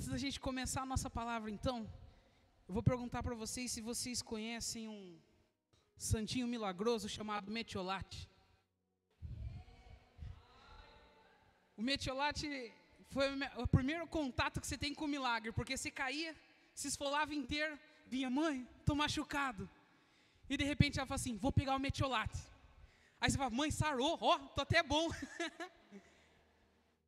Antes da gente começar a nossa palavra, então, eu vou perguntar para vocês se vocês conhecem um santinho milagroso chamado Metiolate. O Metiolate foi o primeiro contato que você tem com o milagre, porque você caía, se esfolava inteiro, vinha, mãe, estou machucado. E de repente ela fala assim, vou pegar o Metiolate. Aí você fala, mãe, sarou, ó, tô até bom.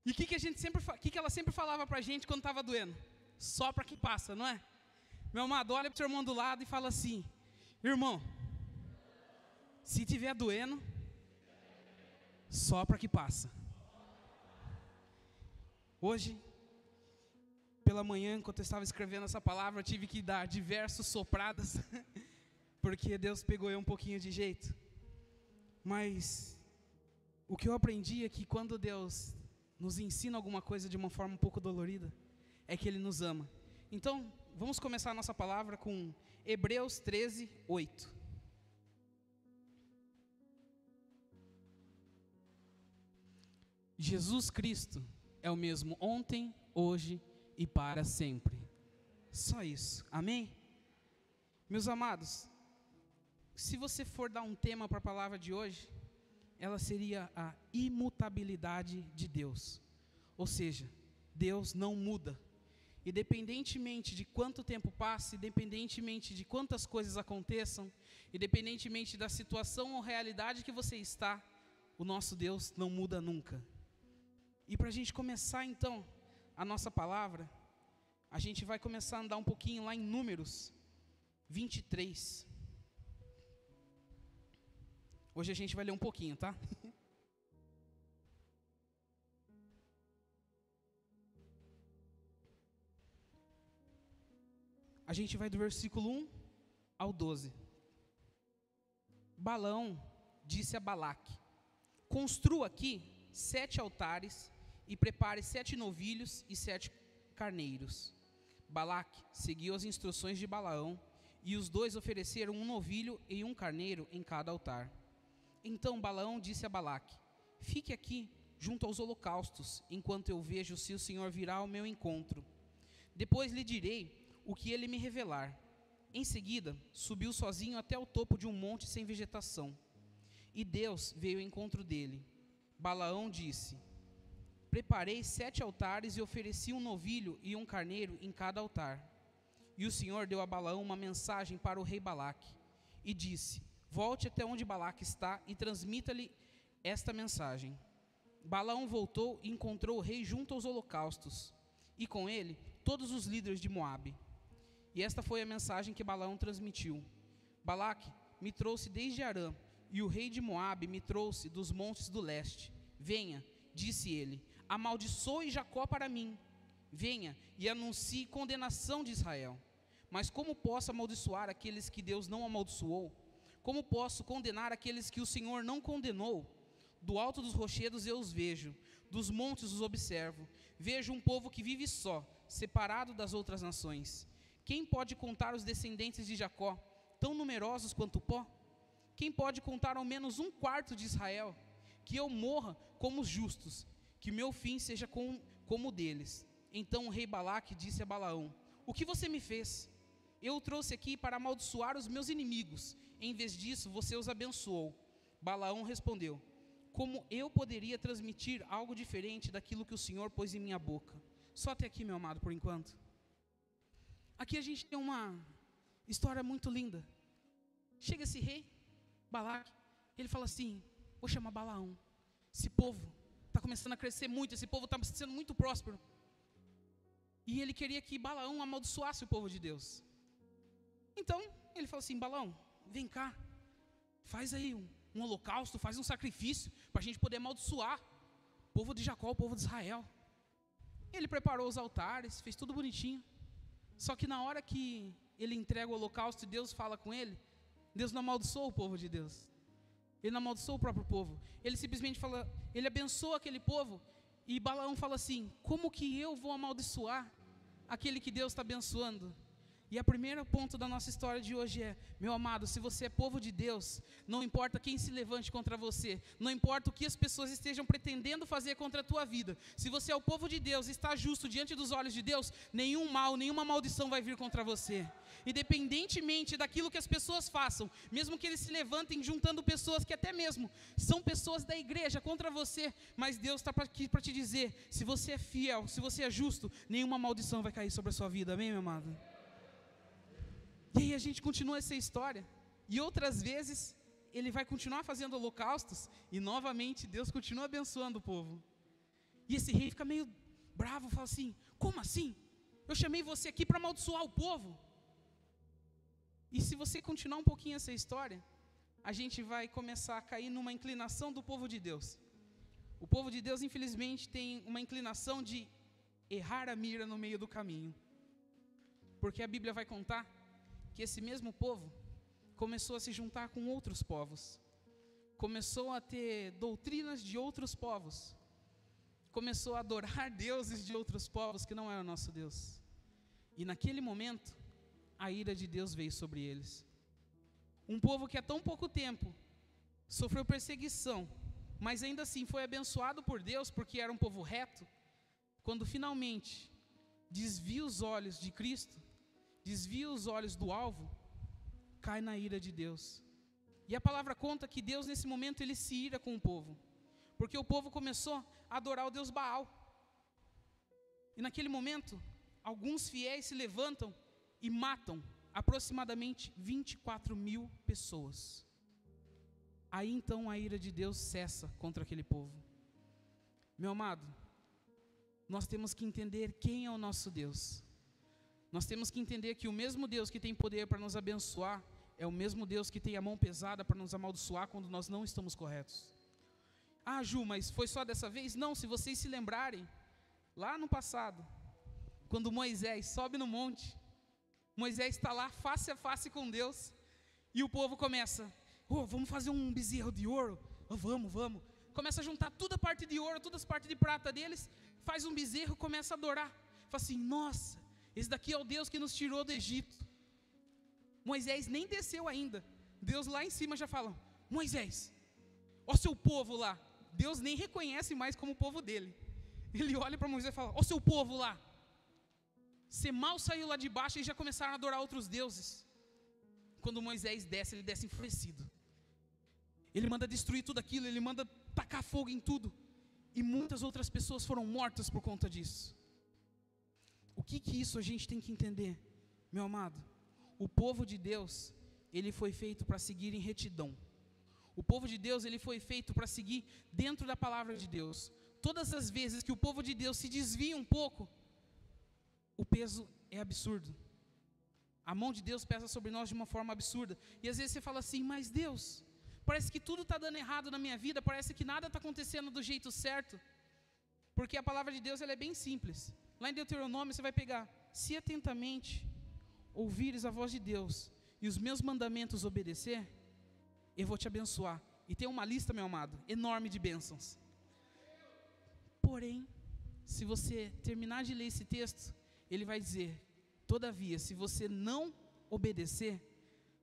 E o que ela sempre falava pra gente quando estava doendo? Sopra que passa, não é? Meu amado, olha pro seu irmão do lado e fala assim, irmão, se tiver doendo, sopra que passa. Hoje, pela manhã, enquanto eu estava escrevendo essa palavra, eu tive que dar diversas sopradas, porque Deus pegou eu um pouquinho de jeito. Mas o que eu aprendi é que quando Deus nos ensina alguma coisa de uma forma um pouco dolorida, é que Ele nos ama. Então, vamos começar a nossa palavra com Hebreus 13, 8. Jesus Cristo é o mesmo ontem, hoje e para sempre. Só isso, amém? Meus amados, se você for dar um tema para a palavra de hoje, ela seria a imutabilidade de Deus. Ou seja, Deus não muda. Independentemente de quanto tempo passe, independentemente de quantas coisas aconteçam, independentemente da situação ou realidade que você está, o nosso Deus não muda nunca. E para a gente começar então a nossa palavra, a gente vai começar a andar um pouquinho lá em Números 23. Hoje a gente vai ler um pouquinho, tá? A gente vai do versículo 1 ao 12. Balaão disse a Balaque, construa aqui 7 altares e prepare 7 novilhos e 7 carneiros. Balaque seguiu as instruções de Balaão e os dois ofereceram um novilho e um carneiro em cada altar. Então Balaão disse a Balaque, fique aqui junto aos holocaustos, enquanto eu vejo se o Senhor virá ao meu encontro. Depois lhe direi o que ele me revelar. Em seguida, subiu sozinho até o topo de um monte sem vegetação. E Deus veio ao encontro dele. Balaão disse, preparei 7 altares e ofereci um novilho e um carneiro em cada altar. E o Senhor deu a Balaão uma mensagem para o rei Balaque, e disse, volte até onde Balaque está e transmita-lhe esta mensagem. Balaão voltou e encontrou o rei junto aos holocaustos, e com ele todos os líderes de Moabe. E esta foi a mensagem que Balaão transmitiu. Balaque me trouxe desde Arã, e o rei de Moabe me trouxe dos montes do leste. Venha, disse ele, amaldiçoe Jacó para mim. Venha e anuncie condenação de Israel. Mas como posso amaldiçoar aqueles que Deus não amaldiçoou? Como posso condenar aqueles que o Senhor não condenou? Do alto dos rochedos eu os vejo, dos montes os observo. Vejo um povo que vive só, separado das outras nações. Quem pode contar os descendentes de Jacó, tão numerosos quanto o pó? Quem pode contar ao menos 1/4 de Israel? Que eu morra como os justos, que meu fim seja como o deles. Então o rei Balaque disse a Balaão, o que você me fez? Eu o trouxe aqui para amaldiçoar os meus inimigos. Em vez disso, você os abençoou. Balaão respondeu, como eu poderia transmitir algo diferente daquilo que o Senhor pôs em minha boca? Só até aqui, meu amado, por enquanto. Aqui a gente tem uma história muito linda. Chega esse rei, Balaque, ele fala assim, vou chamar Balaão. Esse povo está começando a crescer muito, esse povo está sendo muito próspero. E ele queria que Balaão amaldiçoasse o povo de Deus. Então, ele falou assim, Balaão, vem cá, faz aí um holocausto, faz um sacrifício, para a gente poder amaldiçoar o povo de Jacó, o povo de Israel. Ele preparou os altares, fez tudo bonitinho. Só que na hora que ele entrega o holocausto e Deus fala com ele, Deus não amaldiçoou o povo de Deus. Ele não amaldiçoou o próprio povo. Ele simplesmente fala, ele abençoa aquele povo. E Balaão fala assim, como que eu vou amaldiçoar aquele que Deus está abençoando? E o primeiro ponto da nossa história de hoje é: meu amado, se você é povo de Deus, não importa quem se levante contra você, não importa o que as pessoas estejam pretendendo fazer contra a tua vida, se você é o povo de Deus, está justo diante dos olhos de Deus, nenhum mal, nenhuma maldição vai vir contra você. Independentemente daquilo que as pessoas façam, mesmo que eles se levantem juntando pessoas que até mesmo são pessoas da igreja contra você, mas Deus está aqui para te dizer: se você é fiel, se você é justo, nenhuma maldição vai cair sobre a sua vida, amém, meu amado? E aí a gente continua essa história, e outras vezes ele vai continuar fazendo holocaustos, e novamente Deus continua abençoando o povo. E esse rei fica meio bravo, fala assim: como assim? Eu chamei você aqui para amaldiçoar o povo. E se você continuar um pouquinho essa história, a gente vai começar a cair numa inclinação do povo de Deus. O povo de Deus, infelizmente, tem uma inclinação de errar a mira no meio do caminho, porque a Bíblia vai contar que esse mesmo povo começou a se juntar com outros povos, começou a ter doutrinas de outros povos, começou a adorar deuses de outros povos que não era o nosso Deus. E naquele momento, a ira de Deus veio sobre eles. Um povo que há tão pouco tempo sofreu perseguição, mas ainda assim foi abençoado por Deus porque era um povo reto, quando finalmente desvia os olhos de Cristo, desvia os olhos do alvo, cai na ira de Deus. E a palavra conta que Deus nesse momento ele se ira com o povo, porque o povo começou a adorar o Deus Baal. E naquele momento, alguns fiéis se levantam e matam aproximadamente 24.000 pessoas. Aí então a ira de Deus cessa contra aquele povo. Meu amado, nós temos que entender quem é o nosso Deus. Nós temos que entender que o mesmo Deus que tem poder para nos abençoar é o mesmo Deus que tem a mão pesada para nos amaldiçoar quando nós não estamos corretos. Ah, Ju, mas foi só dessa vez? Não, se vocês se lembrarem, lá no passado, quando Moisés sobe no monte, Moisés está lá face a face com Deus, e o povo começa: vamos fazer um bezerro de ouro? Vamos. Começa a juntar toda a parte de ouro, todas as partes de prata deles, faz um bezerro, começa a adorar. Fala assim: nossa, esse daqui é o Deus que nos tirou do Egito. Moisés nem desceu ainda, Deus lá em cima já fala: Moisés, ó seu povo lá. Deus nem reconhece mais como o povo dele. Ele olha para Moisés e fala: ó seu povo lá. Você mal saiu lá de baixo e já começaram a adorar outros deuses. Quando Moisés desce, ele desce enfurecido. Ele manda destruir tudo aquilo, ele manda tacar fogo em tudo. E muitas outras pessoas foram mortas por conta disso. O que isso a gente tem que entender, meu amado? O povo de Deus, ele foi feito para seguir em retidão. O povo de Deus, ele foi feito para seguir dentro da palavra de Deus. Todas as vezes que o povo de Deus se desvia um pouco, o peso é absurdo. A mão de Deus pesa sobre nós de uma forma absurda. E às vezes você fala assim: mas Deus, parece que tudo está dando errado na minha vida, parece que nada está acontecendo do jeito certo. Porque a palavra de Deus ela é bem simples. Lá em Deuteronômio você vai pegar: se atentamente ouvires a voz de Deus e os meus mandamentos obedecer, eu vou te abençoar. E tem uma lista, meu amado, enorme de bênçãos. Porém, se você terminar de ler esse texto, ele vai dizer: todavia, se você não obedecer,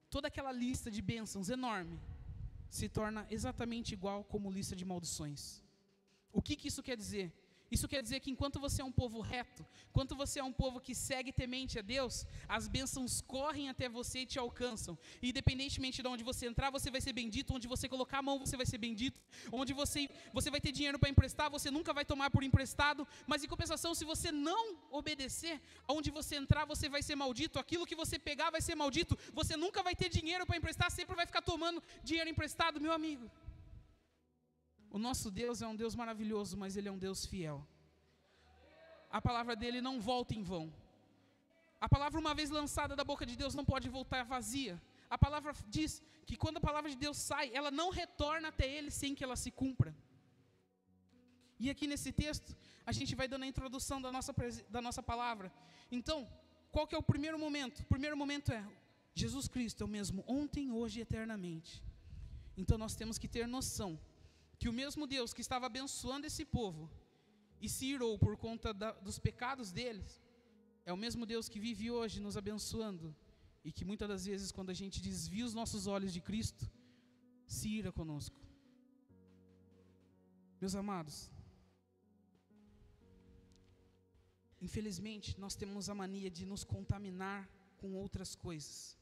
toda aquela lista de bênçãos enorme se torna exatamente igual como lista de maldições. O que isso quer dizer? Isso quer dizer que enquanto você é um povo reto, enquanto você é um povo que segue temente a Deus, as bênçãos correm até você e te alcançam. E independentemente de onde você entrar, você vai ser bendito. Onde você colocar a mão, você vai ser bendito. Onde você vai ter dinheiro para emprestar, você nunca vai tomar por emprestado. Mas em compensação, se você não obedecer, onde você entrar, você vai ser maldito. Aquilo que você pegar vai ser maldito. Você nunca vai ter dinheiro para emprestar, sempre vai ficar tomando dinheiro emprestado, meu amigo. O nosso Deus é um Deus maravilhoso, mas Ele é um Deus fiel. A palavra dEle não volta em vão. A palavra uma vez lançada da boca de Deus não pode voltar vazia. A palavra diz que quando a palavra de Deus sai, ela não retorna até Ele sem que ela se cumpra. E aqui nesse texto, a gente vai dando a introdução da nossa palavra. Então, qual que é o primeiro momento? O primeiro momento é: Jesus Cristo é o mesmo ontem, hoje e eternamente. Então nós temos que ter noção que o mesmo Deus que estava abençoando esse povo e se irou por conta dos pecados deles, É o mesmo Deus que vive hoje nos abençoando e que muitas das vezes, quando a gente desvia os nossos olhos de Cristo, se ira conosco. Meus amados, infelizmente, nós temos a mania de nos contaminar com outras coisas.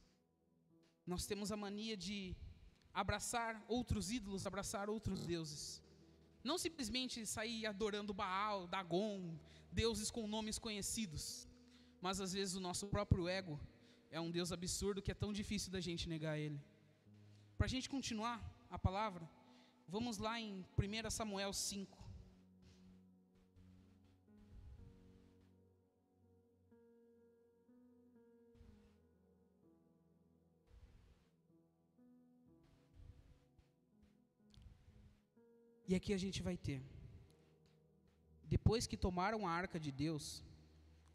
Nós temos a mania de abraçar outros ídolos, abraçar outros deuses. Não simplesmente sair adorando Baal, Dagon, deuses com nomes conhecidos. Mas às vezes o nosso próprio ego é um Deus absurdo que é tão difícil da gente negar ele. Para a gente continuar a palavra, vamos lá em 1 Samuel 5. E aqui a gente vai ter: depois que tomaram a arca de Deus,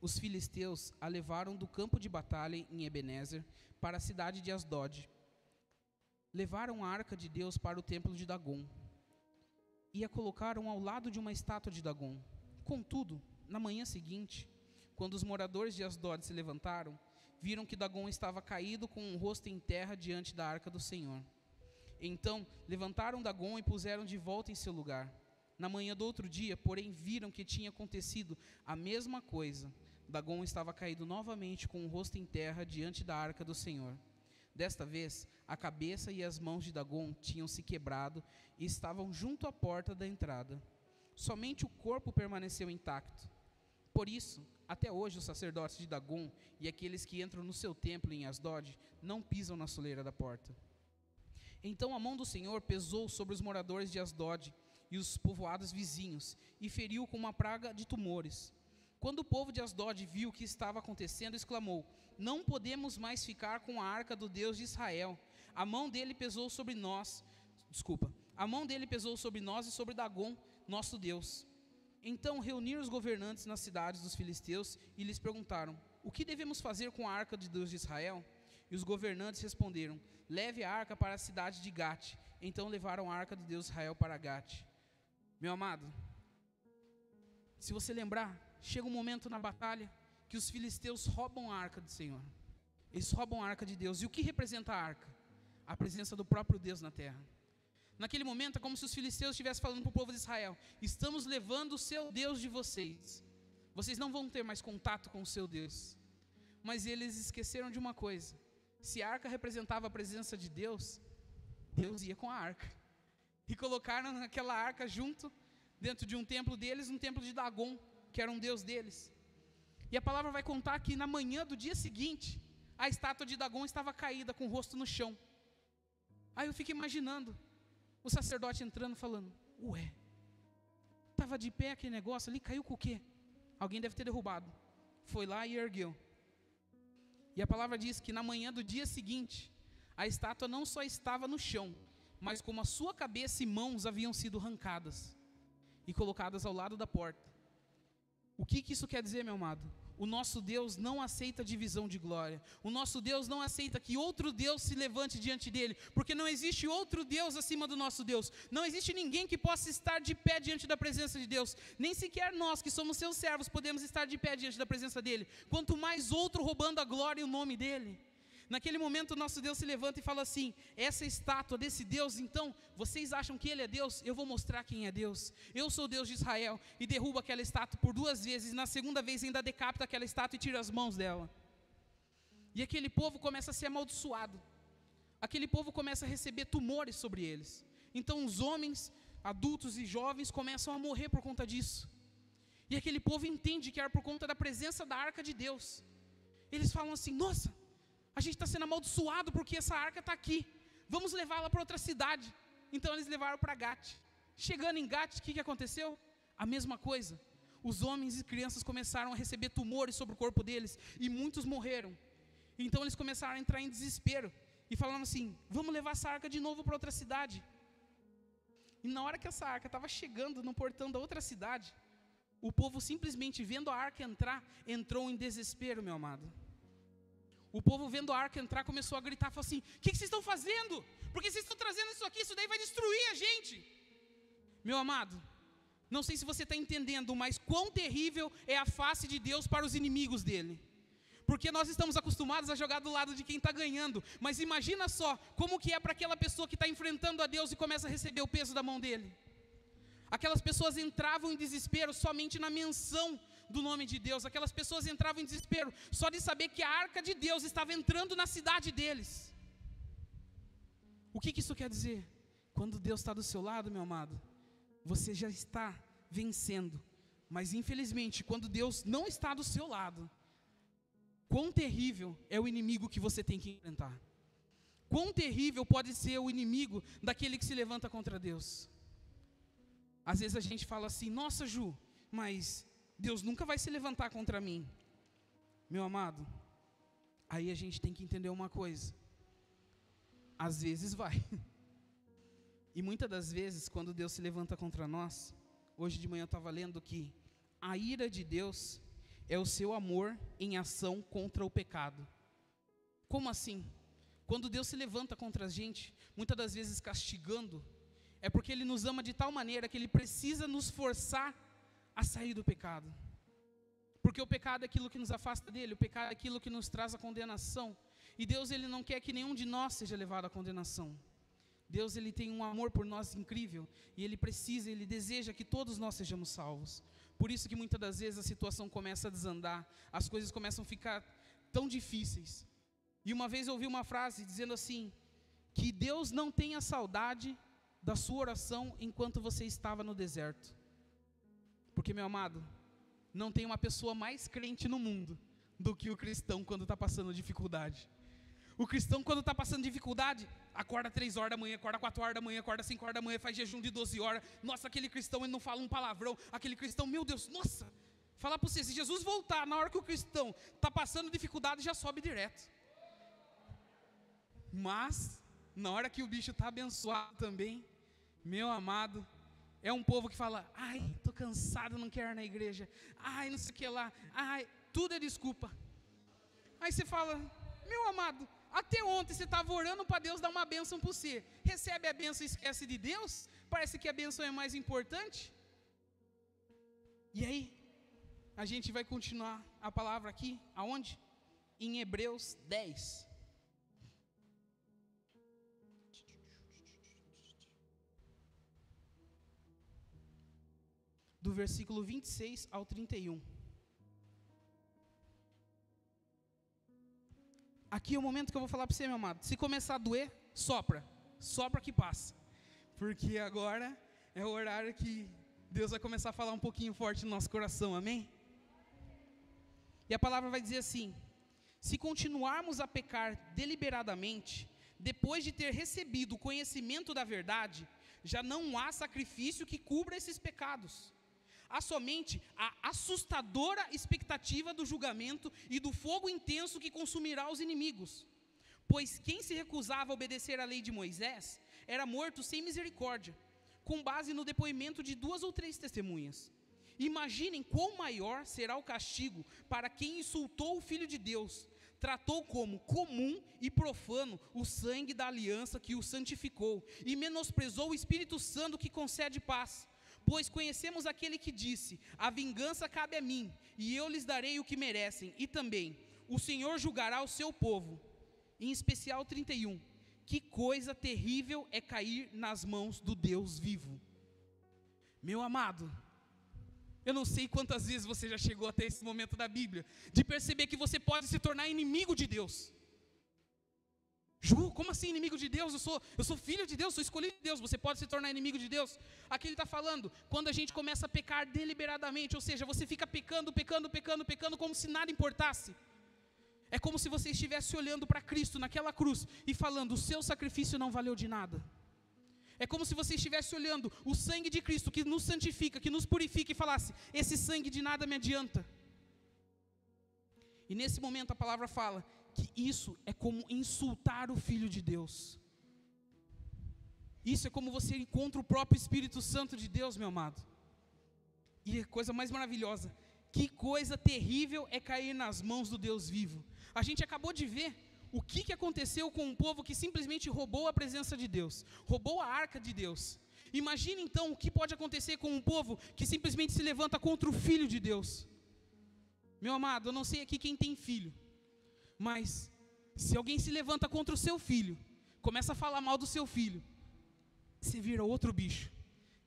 os filisteus a levaram do campo de batalha em Ebenezer para a cidade de Asdod. Levaram a arca de Deus para o templo de Dagon e a colocaram ao lado de uma estátua de Dagon. Contudo, na manhã seguinte, quando os moradores de Asdod se levantaram, viram que Dagon estava caído com o rosto em terra diante da arca do Senhor. Então levantaram Dagon e puseram de volta em seu lugar. Na manhã do outro dia, porém, viram que tinha acontecido a mesma coisa. Dagon estava caído novamente com o rosto em terra diante da arca do Senhor. Desta vez, a cabeça e as mãos de Dagon tinham se quebrado e estavam junto à porta da entrada. Somente o corpo permaneceu intacto. Por isso, até hoje os sacerdotes de Dagon e aqueles que entram no seu templo em Asdod não pisam na soleira da porta. Então a mão do Senhor pesou sobre os moradores de Asdod e os povoados vizinhos, e feriu com uma praga de tumores. Quando o povo de Asdod viu o que estava acontecendo, exclamou: não podemos mais ficar com a arca do Deus de Israel. A mão dele pesou sobre nós e sobre Dagon, nosso Deus. Então reuniram os governantes nas cidades dos filisteus e lhes perguntaram: o que devemos fazer com a arca de Deus de Israel? E os governantes responderam: leve a arca para a cidade de Gate. Então levaram a arca do Deus de Israel para Gate. Meu amado, se você lembrar, chega um momento na batalha que os filisteus roubam a arca do Senhor. Eles roubam a arca de Deus. E o que representa a arca? A presença do próprio Deus na terra. Naquele momento é como se os filisteus estivessem falando para o povo de Israel: estamos levando o seu Deus de vocês. Vocês não vão ter mais contato com o seu Deus. Mas eles esqueceram de uma coisa: se a arca representava a presença de Deus, Deus ia com a arca. E colocaram aquela arca junto, dentro de um templo deles, um templo de Dagon, que era um deus deles. E a palavra vai contar que na manhã do dia seguinte, a estátua de Dagon estava caída, com o rosto no chão. Aí eu fico imaginando o sacerdote entrando, falando: ué, estava de pé aquele negócio ali, caiu com o quê? Alguém deve ter derrubado. Foi lá e ergueu. E a palavra diz que na manhã do dia seguinte, a estátua não só estava no chão, mas como a sua cabeça e mãos haviam sido arrancadas e colocadas ao lado da porta. O que isso quer dizer, meu amado? O nosso Deus não aceita divisão de glória. O nosso Deus não aceita que outro Deus se levante diante dele, porque não existe outro Deus acima do nosso Deus. Não existe ninguém que possa estar de pé diante da presença de Deus. Nem sequer nós, que somos seus servos, podemos estar de pé diante da presença dele. Quanto mais outro roubando a glória e o nome dele. Naquele momento o nosso Deus se levanta e fala assim: essa estátua desse Deus, então, vocês acham que ele é Deus? Eu vou mostrar quem é Deus. Eu sou o Deus de Israel. E derruba aquela estátua por 2 vezes. E na segunda vez ainda decapita aquela estátua e tira as mãos dela. E aquele povo começa a ser amaldiçoado. Aquele povo começa a receber tumores sobre eles. Então os homens, adultos e jovens começam a morrer por conta disso. E aquele povo entende que era por conta da presença da arca de Deus. Eles falam assim: nossa, a gente está sendo amaldiçoado porque essa arca está aqui. Vamos levá-la para outra cidade. Então eles levaram para Gate. Chegando em Gate, o que aconteceu? A mesma coisa. Os homens e crianças começaram a receber tumores sobre o corpo deles. E muitos morreram. Então eles começaram a entrar em desespero. E falaram assim: vamos levar essa arca de novo para outra cidade. E na hora que essa arca estava chegando no portão da outra cidade, o povo simplesmente vendo a arca entrar, entrou em desespero, meu amado. O povo vendo a arca entrar começou a gritar, falou assim: o que vocês estão fazendo? Por que vocês estão trazendo isso aqui? Isso daí vai destruir a gente. Meu amado, não sei se você está entendendo, mas quão terrível é a face de Deus para os inimigos dele. Porque nós estamos acostumados a jogar do lado de quem está ganhando. Mas imagina só, como que é para aquela pessoa que está enfrentando a Deus e começa a receber o peso da mão dele. Aquelas pessoas entravam em desespero somente na menção do nome de Deus. Aquelas pessoas entravam em desespero só de saber que a arca de Deus estava entrando na cidade deles. O que isso quer dizer? Quando Deus está do seu lado, meu amado, você já está vencendo. Mas infelizmente, quando Deus não está do seu lado, quão terrível é o inimigo que você tem que enfrentar. Quão terrível pode ser o inimigo daquele que se levanta contra Deus. Às vezes a gente fala assim, nossa Ju, mas Deus nunca vai se levantar contra mim. Meu amado, aí a gente tem que entender uma coisa. Às vezes vai. E muitas das vezes, quando Deus se levanta contra nós, hoje de manhã eu estava lendo que a ira de Deus é o seu amor em ação contra o pecado. Como assim? Quando Deus se levanta contra a gente, muitas das vezes castigando, é porque Ele nos ama de tal maneira que Ele precisa nos forçar a sair do pecado. Porque o pecado é aquilo que nos afasta dEle, o pecado é aquilo que nos traz a condenação. E Deus, Ele não quer que nenhum de nós seja levado à condenação. Deus, Ele tem um amor por nós incrível, e Ele precisa, Ele deseja que todos nós sejamos salvos. Por isso que muitas das vezes a situação começa a desandar, as coisas começam a ficar tão difíceis. E uma vez eu ouvi uma frase dizendo assim, que Deus não tenha saudade da sua oração enquanto você estava no deserto. Porque, meu amado, não tem uma pessoa mais crente no mundo do que o cristão quando está passando dificuldade. O cristão, quando está passando dificuldade, acorda 3 horas da manhã, acorda 4 horas da manhã, acorda 5 horas da manhã, faz jejum de 12 horas. Nossa, aquele cristão, ele não fala um palavrão. Aquele cristão, meu Deus, nossa. Falar para você, se Jesus voltar na hora que o cristão está passando dificuldade, já sobe direto. Mas, na hora que o bicho está abençoado também, meu amado, é um povo que fala, ai, estou cansado, não quero ir na igreja. Ai, não sei o que lá. Ai, tudo é desculpa. Aí você fala, meu amado, até ontem você estava orando para Deus dar uma bênção para você. Recebe a bênção e esquece de Deus? Parece que a bênção é mais importante. E aí, a gente vai continuar a palavra aqui, aonde? Em Hebreus 10. Do versículo 26 ao 31. Aqui é o momento que eu vou falar para você, meu amado. Se começar a doer, sopra. Sopra que passa. Porque agora é o horário que Deus vai começar a falar um pouquinho forte no nosso coração, amém? E a palavra vai dizer assim, se continuarmos a pecar deliberadamente, depois de ter recebido o conhecimento da verdade, já não há sacrifício que cubra esses pecados. Há somente a assustadora expectativa do julgamento e do fogo intenso que consumirá os inimigos. Pois quem se recusava a obedecer à lei de Moisés, era morto sem misericórdia, com base no depoimento de 2 ou 3 testemunhas. Imaginem quão maior será o castigo para quem insultou o Filho de Deus, tratou como comum e profano o sangue da aliança que o santificou, e menosprezou o Espírito Santo que concede paz. Pois conhecemos aquele que disse, a vingança cabe a mim, e eu lhes darei o que merecem, e também, o Senhor julgará o seu povo. Em especial 31, que coisa terrível é cair nas mãos do Deus vivo. Meu amado, eu não sei quantas vezes você já chegou até esse momento da Bíblia, de perceber que você pode se tornar inimigo de Deus. Ju, como assim inimigo de Deus? Eu sou filho de Deus, sou escolhido de Deus. Você pode se tornar inimigo de Deus? Aqui ele está falando, quando a gente começa a pecar deliberadamente, ou seja, você fica pecando como se nada importasse. É como se você estivesse olhando para Cristo naquela cruz e falando, o seu sacrifício não valeu de nada. É como se você estivesse olhando o sangue de Cristo que nos santifica, que nos purifica e falasse, esse sangue de nada me adianta. E nesse momento a palavra fala que isso é como insultar o Filho de Deus. Isso é como você encontra o próprio Espírito Santo de Deus, meu amado. E a coisa mais maravilhosa, que coisa terrível é cair nas mãos do Deus vivo. A gente acabou de ver o que aconteceu com um povo que simplesmente roubou a presença de Deus, roubou a arca de Deus. Imagine então o que pode acontecer com um povo que simplesmente se levanta contra o Filho de Deus. Meu amado, eu não sei aqui quem tem filho, mas se alguém se levanta contra o seu filho, começa a falar mal do seu filho, você vira outro bicho,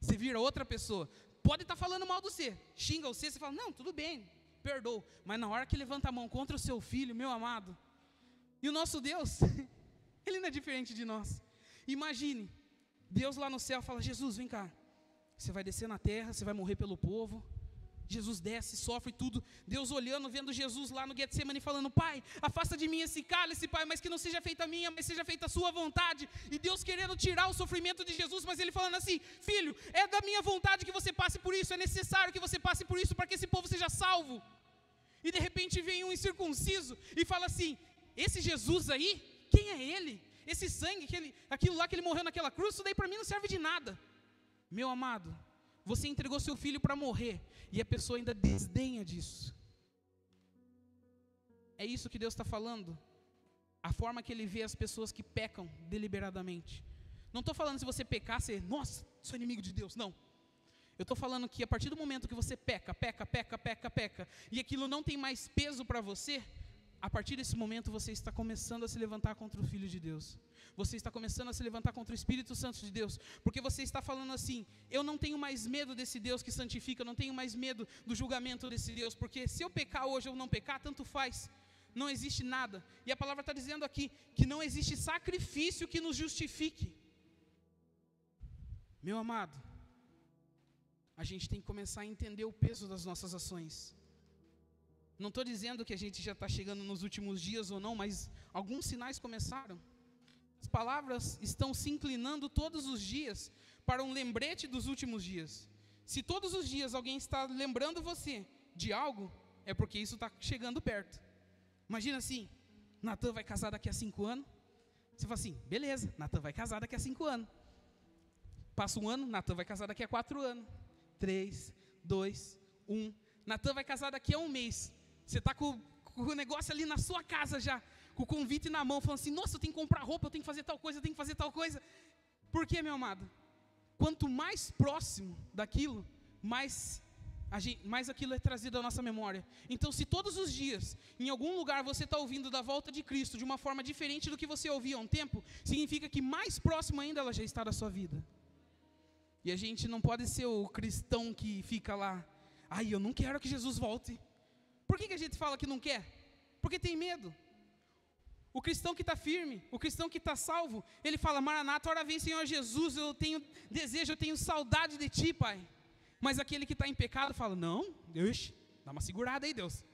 você vira outra pessoa. Pode estar falando mal do você, xinga você, você fala, não, tudo bem, perdoa. Mas na hora que levanta a mão contra o seu filho, meu amado, e o nosso Deus, Ele não é diferente de nós. Imagine, Deus lá no céu fala, Jesus, vem cá, você vai descer na terra, você vai morrer pelo povo. Jesus desce, sofre tudo, Deus olhando, vendo Jesus lá no Getsemane falando, Pai, afasta de mim esse cálice, Pai, mas que não seja feita a minha, mas seja feita a sua vontade. E Deus querendo tirar o sofrimento de Jesus, mas Ele falando assim, filho, é da minha vontade que você passe por isso, é necessário que você passe por isso, para que esse povo seja salvo. E de repente vem um incircunciso e fala assim, esse Jesus aí, quem é Ele? Esse sangue, aquilo lá que Ele morreu naquela cruz, isso daí para mim não serve de nada. Meu amado, você entregou seu filho para morrer, e a pessoa ainda desdenha disso. É isso que Deus está falando. A forma que Ele vê as pessoas que pecam deliberadamente. Não estou falando se você pecar, você, nossa, sou inimigo de Deus, não. Eu estou falando que a partir do momento que você peca, e aquilo não tem mais peso para você, a partir desse momento você está começando a se levantar contra o Filho de Deus. Você está começando a se levantar contra o Espírito Santo de Deus, porque você está falando assim, eu não tenho mais medo desse Deus que santifica, eu não tenho mais medo do julgamento desse Deus, porque se eu pecar hoje ou não pecar, tanto faz, não existe nada. E a palavra está dizendo aqui, que não existe sacrifício que nos justifique. Meu amado, a gente tem que começar a entender o peso das nossas ações. Não estou dizendo que a gente já está chegando nos últimos dias ou não, mas alguns sinais começaram. As palavras estão se inclinando todos os dias para um lembrete dos últimos dias. Se todos os dias alguém está lembrando você de algo, é porque isso está chegando perto. Imagina assim, Natan vai casar daqui a 5 anos. Você fala assim, beleza, Natan vai casar daqui a 5 anos. Passa um ano, Natan vai casar daqui a 4 anos. 3, 2, 1. Natan vai casar daqui a um mês. Você está com o negócio ali na sua casa já, com o convite na mão, falando assim, nossa, eu tenho que comprar roupa, eu tenho que fazer tal coisa, eu tenho que fazer tal coisa. Por quê, meu amado? Quanto mais próximo daquilo, mais aquilo é trazido à nossa memória. Então, se todos os dias, em algum lugar, você está ouvindo da volta de Cristo de uma forma diferente do que você ouvia há um tempo, significa que mais próximo ainda ela já está da sua vida. E a gente não pode ser o cristão que fica lá, ai, eu não quero que Jesus volte. Por que a gente fala que não quer? Porque tem medo. O cristão que está firme, o cristão que está salvo, ele fala, Maranata, ora vem Senhor Jesus, eu tenho desejo, eu tenho saudade de Ti, Pai. Mas aquele que está em pecado fala, não, Deus, dá uma segurada aí, Deus.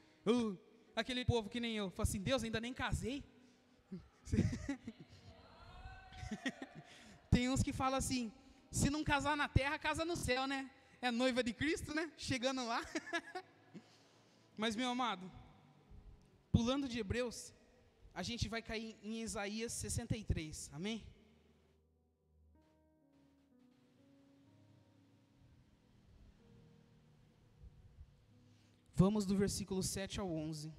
Aquele povo que nem eu, fala assim, Deus, ainda nem casei. Tem uns que falam assim, se não casar na terra, casa no céu, né? É noiva de Cristo, né? Chegando lá. Mas, meu amado, pulando de Hebreus, a gente vai cair em Isaías 63, amém? Vamos do versículo 7 ao 11.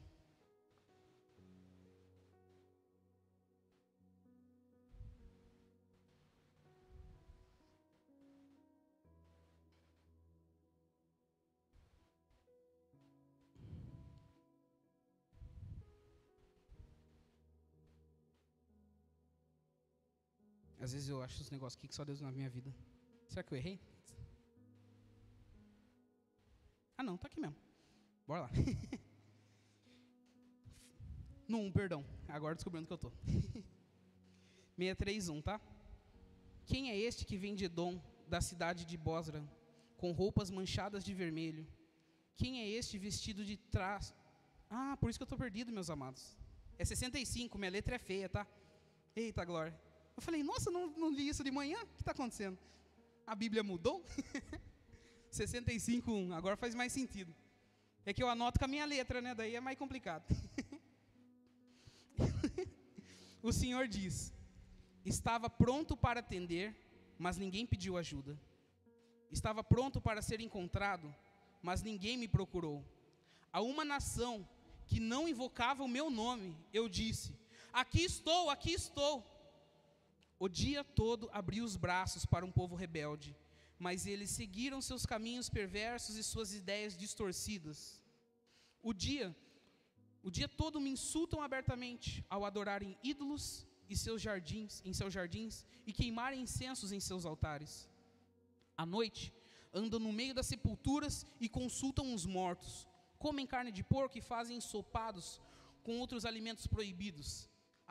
Às vezes eu acho os negócios aqui que só Deus na minha vida. Será que eu errei? Ah não, tá aqui mesmo. Bora lá. No 1, perdão. Agora descobrindo que eu tô. 631, tá? Quem é este que vem de Edom, da cidade de Bosra, com roupas manchadas de vermelho? Quem é este vestido de traço? Ah, por isso que eu tô perdido, meus amados. É 65, minha letra é feia, tá? Eita glória. Eu falei, nossa, não li isso de manhã? O que está acontecendo? A Bíblia mudou? 65:1, agora faz mais sentido. É que eu anoto com a minha letra, né? Daí é mais complicado. O Senhor diz, estava pronto para atender, mas ninguém pediu ajuda. Estava pronto para ser encontrado, mas ninguém me procurou. A uma nação que não invocava o meu nome, eu disse, aqui estou, aqui estou. O dia todo abri os braços para um povo rebelde, mas eles seguiram seus caminhos perversos e suas ideias distorcidas. O dia todo me insultam abertamente ao adorarem ídolos em seus jardins e queimarem incensos em seus altares. À noite, andam no meio das sepulturas e consultam os mortos. Comem carne de porco e fazem ensopados com outros alimentos proibidos.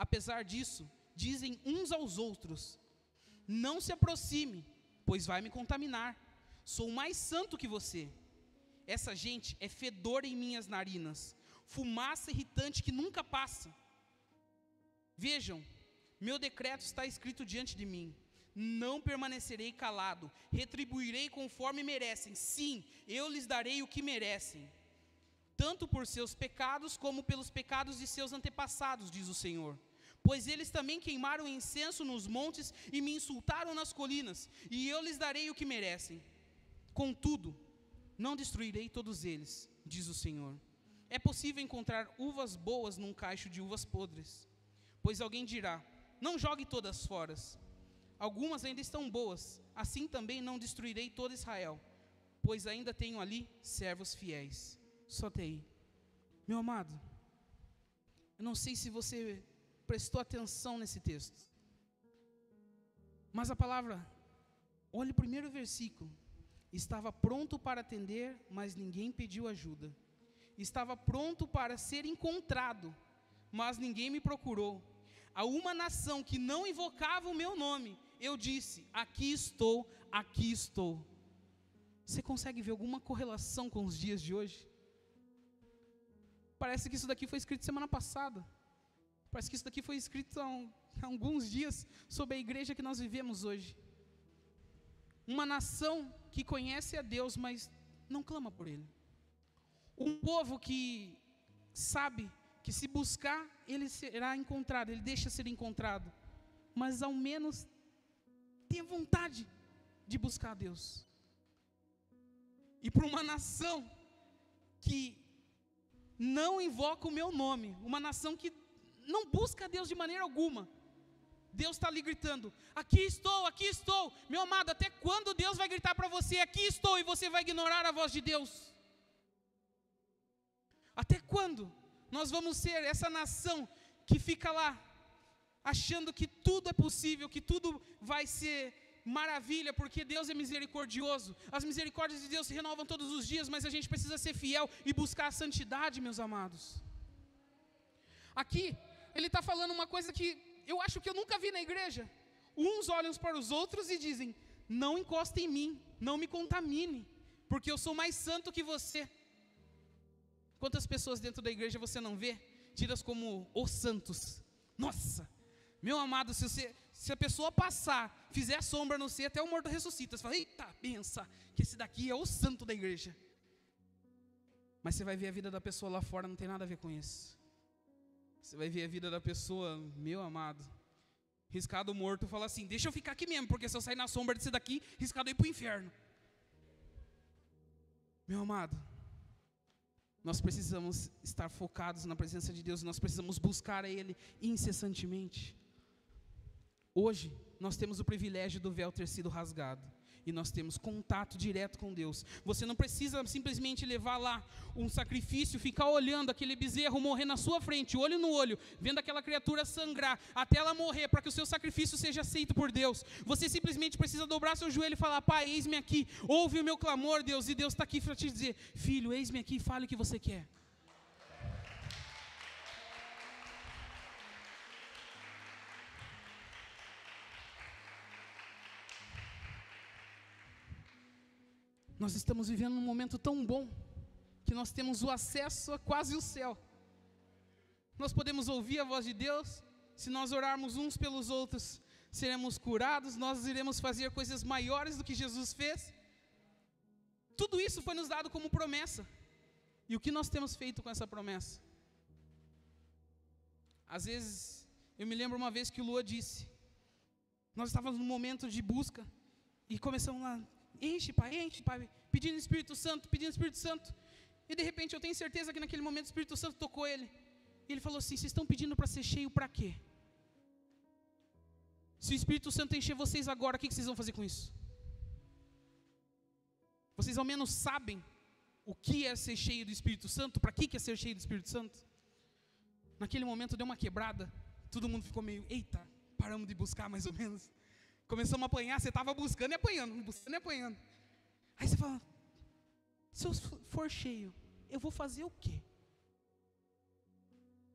Apesar disso, dizem uns aos outros: não se aproxime, pois vai me contaminar. Sou mais santo que você. Essa gente é fedor em minhas narinas, fumaça irritante que nunca passa. Vejam, meu decreto está escrito diante de mim. Não permanecerei calado, retribuirei conforme merecem. Sim, eu lhes darei o que merecem, tanto por seus pecados como pelos pecados de seus antepassados, diz o Senhor. Pois eles também queimaram incenso nos montes e me insultaram nas colinas, e eu lhes darei o que merecem. Contudo, não destruirei todos eles, diz o Senhor. É possível encontrar uvas boas num cacho de uvas podres. Pois alguém dirá: não jogue todas fora. Algumas ainda estão boas, assim também não destruirei todo Israel, pois ainda tenho ali servos fiéis. Só até aí. Meu amado, eu não sei se você prestou atenção nesse texto, mas a palavra, olhe o primeiro versículo: estava pronto para atender, mas ninguém pediu ajuda. Estava pronto para ser encontrado, mas ninguém me procurou. A uma nação que não invocava o meu nome, eu disse: aqui estou, aqui estou. Você consegue ver alguma correlação com os dias de hoje? Parece que isso daqui foi escrito semana passada. Parece que isso daqui foi escrito há alguns dias sobre a igreja que nós vivemos hoje. Uma nação que conhece a Deus, mas não clama por Ele. Um povo que sabe que se buscar, ele será encontrado, ele deixa ser encontrado, mas ao menos tenha vontade de buscar a Deus. E para uma nação que não invoca o meu nome, uma nação que não busca a Deus de maneira alguma, Deus está ali gritando: aqui estou, meu amado. Até quando Deus vai gritar para você: aqui estou, e você vai ignorar a voz de Deus? Até quando nós vamos ser essa nação que fica lá, achando que tudo é possível, que tudo vai ser maravilha, porque Deus é misericordioso? As misericórdias de Deus se renovam todos os dias, mas a gente precisa ser fiel e buscar a santidade, meus amados. Aqui, ele está falando uma coisa que eu acho que eu nunca vi na igreja. Uns olham para os outros e dizem: não encosta em mim, não me contamine, porque eu sou mais santo que você. Quantas pessoas dentro da igreja você não vê tidas como os santos? Nossa, meu amado, se a pessoa passar, fizer sombra no você, até o morto ressuscita. Você fala: eita, pensa que esse daqui é o santo da igreja. Mas você vai ver a vida da pessoa lá fora, não tem nada a ver com isso. Você vai ver a vida da pessoa, meu amado, riscado morto, fala assim: deixa eu ficar aqui mesmo, porque se eu sair na sombra desse daqui, riscado ir para o inferno. Meu amado, nós precisamos estar focados na presença de Deus, nós precisamos buscar a Ele incessantemente. Hoje, nós temos o privilégio do véu ter sido rasgado, e nós temos contato direto com Deus. Você não precisa simplesmente levar lá um sacrifício, ficar olhando aquele bezerro morrer na sua frente, olho no olho, vendo aquela criatura sangrar, até ela morrer, para que o seu sacrifício seja aceito por Deus. Você simplesmente precisa dobrar seu joelho e falar: Pai, eis-me aqui, ouve o meu clamor, Deus. E Deus está aqui para te dizer: filho, eis-me aqui, fale o que você quer. Nós estamos vivendo um momento tão bom, que nós temos o acesso a quase o céu. Nós podemos ouvir a voz de Deus. Se nós orarmos uns pelos outros, seremos curados. Nós iremos fazer coisas maiores do que Jesus fez. Tudo isso foi nos dado como promessa. E o que nós temos feito com essa promessa? Às vezes, eu me lembro uma vez que o Lua disse, nós estávamos num momento de busca, e começamos lá: enche, Pai, pedindo Espírito Santo, e de repente eu tenho certeza que naquele momento o Espírito Santo tocou ele, e ele falou assim: vocês estão pedindo para ser cheio para quê? Se o Espírito Santo encher vocês agora, o que vocês vão fazer com isso? Vocês ao menos sabem o que é ser cheio do Espírito Santo? Para que é ser cheio do Espírito Santo? Naquele momento deu uma quebrada, todo mundo ficou meio, eita, paramos de buscar mais ou menos. Começamos a apanhar, você estava buscando e apanhando, buscando e apanhando. Aí você fala, se eu for cheio, eu vou fazer o quê?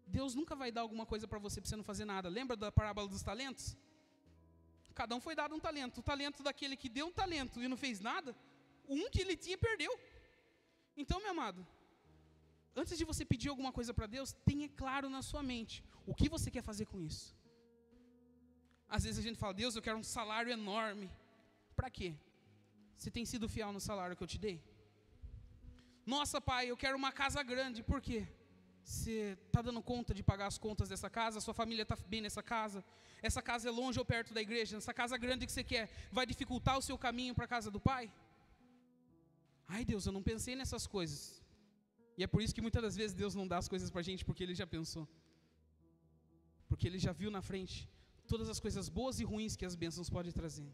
Deus nunca vai dar alguma coisa para você não fazer nada. Lembra da parábola dos talentos? Cada um foi dado um talento. O talento daquele que deu um talento e não fez nada, um que ele tinha perdeu. Então, meu amado, antes de você pedir alguma coisa para Deus, tenha claro na sua mente o que você quer fazer com isso. Às vezes a gente fala, Deus, eu quero um salário enorme. Para quê? Você tem sido fiel no salário que eu te dei? Nossa, pai, eu quero uma casa grande. Por quê? Você está dando conta de pagar as contas dessa casa? Sua família está bem nessa casa? Essa casa é longe ou perto da igreja? Essa casa grande que você quer vai dificultar o seu caminho para a casa do pai? Ai, Deus, eu não pensei nessas coisas. E é por isso que muitas das vezes Deus não dá as coisas para a gente, porque Ele já pensou. Porque Ele já viu na frente todas as coisas boas e ruins que as bênçãos podem trazer.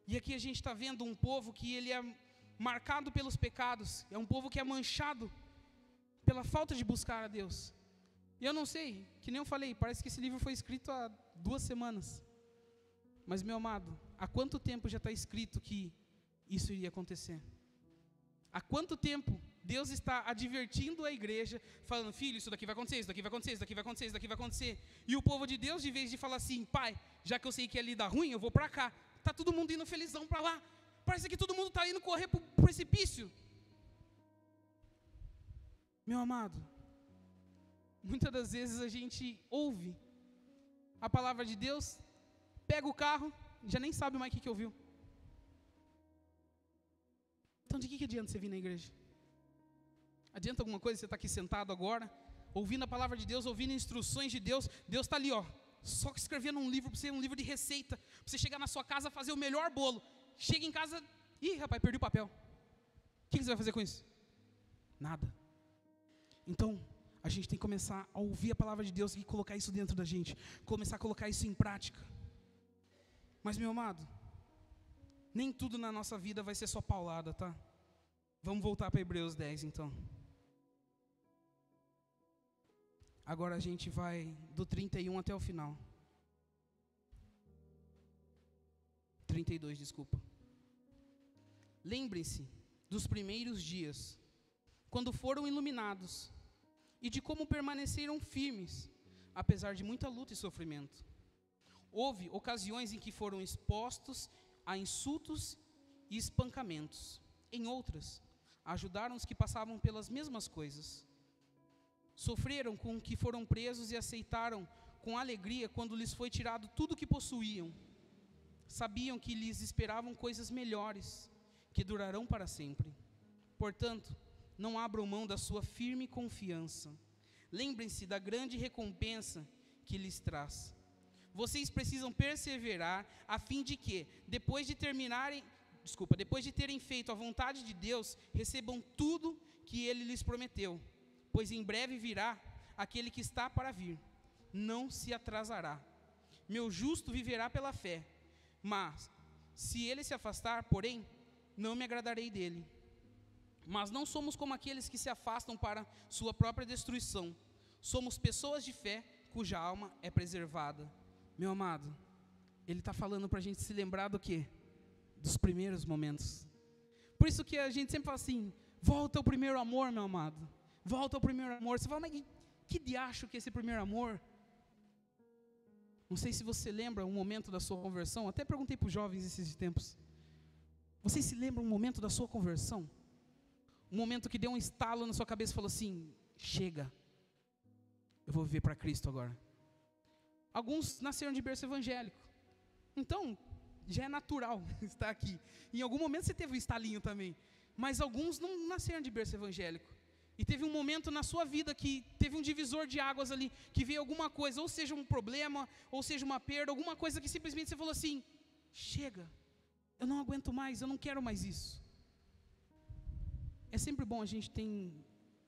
E aqui a gente está vendo um povo que ele é marcado pelos pecados. É um povo que é manchado pela falta de buscar a Deus. E eu não sei, que nem eu falei, parece que esse livro foi escrito há 2 semanas. Mas, meu amado, há quanto tempo já está escrito que isso iria acontecer? Há quanto tempo Deus está advertindo a igreja, falando, filho, isso daqui vai acontecer, isso daqui vai acontecer, isso daqui vai acontecer, isso daqui vai acontecer. E o povo de Deus, de vez de falar assim, pai, já que eu sei que ali dá ruim, eu vou para cá. Está todo mundo indo felizão para lá. Parece que todo mundo está indo correr para o precipício. Meu amado, muitas das vezes a gente ouve a palavra de Deus, pega o carro, já nem sabe mais o que ouviu. Então de que adianta você vir na igreja? Adianta alguma coisa você estar aqui sentado agora, ouvindo a palavra de Deus, ouvindo instruções de Deus? Deus está ali, ó, só escrevendo um livro para você, um livro de receita, para você chegar na sua casa fazer o melhor bolo. Chega em casa, ih, rapaz, perdi o papel. O que você vai fazer com isso? Nada. Então, a gente tem que começar a ouvir a palavra de Deus e colocar isso dentro da gente, começar a colocar isso em prática. Mas, meu amado, nem tudo na nossa vida vai ser só paulada, tá? Vamos voltar para Hebreus 10, então. Agora a gente vai do 31 até o final. 32, desculpa. Lembrem-se dos primeiros dias, quando foram iluminados, e de como permaneceram firmes, apesar de muita luta e sofrimento. Houve ocasiões em que foram expostos a insultos e espancamentos. Em outras, ajudaram os que passavam pelas mesmas coisas. Sofreram com que foram presos e aceitaram com alegria quando lhes foi tirado tudo o que possuíam. Sabiam que lhes esperavam coisas melhores, que durarão para sempre. Portanto, não abram mão da sua firme confiança. Lembrem-se da grande recompensa que lhes traz. Vocês precisam perseverar a fim de que, depois de terem feito a vontade de Deus, recebam tudo que Ele lhes prometeu. Pois em breve virá aquele que está para vir. Não se atrasará. Meu justo viverá pela fé. Mas, se ele se afastar, porém, não me agradarei dele. Mas não somos como aqueles que se afastam para sua própria destruição. Somos pessoas de fé cuja alma é preservada. Meu amado, ele está falando para a gente se lembrar do quê? Dos primeiros momentos. Por isso que a gente sempre fala assim, volta ao primeiro amor, meu amado. Volta ao primeiro amor. Você fala, mas que diacho que é esse primeiro amor? Não sei se você lembra um momento da sua conversão. Até perguntei para os jovens esses tempos. Vocês se lembram um momento da sua conversão? Um momento que deu um estalo na sua cabeça e falou assim, chega, eu vou viver para Cristo agora. Alguns nasceram de berço evangélico. Então, já é natural estar aqui. Em algum momento você teve um estalinho também. Mas alguns não nasceram de berço evangélico. E teve um momento na sua vida que teve um divisor de águas ali, que veio alguma coisa, ou seja um problema, ou seja uma perda, alguma coisa que simplesmente você falou assim, chega, eu não aguento mais, eu não quero mais isso. É sempre bom a gente ter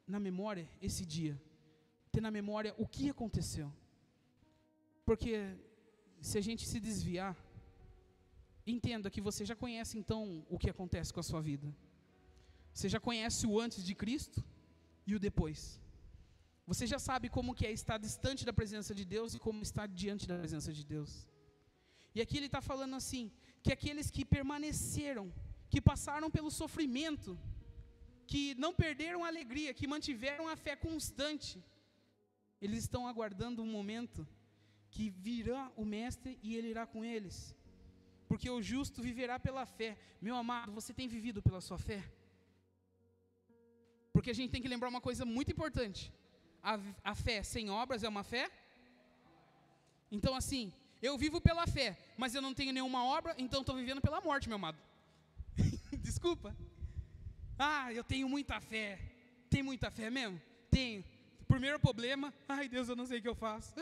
na memória esse dia, ter na memória o que aconteceu. Porque se a gente se desviar, entenda que você já conhece então o que acontece com a sua vida. Você já conhece o antes de Cristo e o depois. Você já sabe como que é estar distante da presença de Deus e como estar diante da presença de Deus. E aqui ele está falando assim, que aqueles que permaneceram, que passaram pelo sofrimento, que não perderam a alegria, que mantiveram a fé constante, eles estão aguardando um momento que virá o Mestre e Ele irá com eles. Porque o justo viverá pela fé. Meu amado, você tem vivido pela sua fé? Porque a gente tem que lembrar uma coisa muito importante. A fé sem obras é uma fé? Então assim, eu vivo pela fé, mas eu não tenho nenhuma obra, então estou vivendo pela morte, meu amado. Desculpa. Eu tenho muita fé. Tem muita fé mesmo? Tenho. Primeiro problema, ai Deus, eu não sei o que eu faço.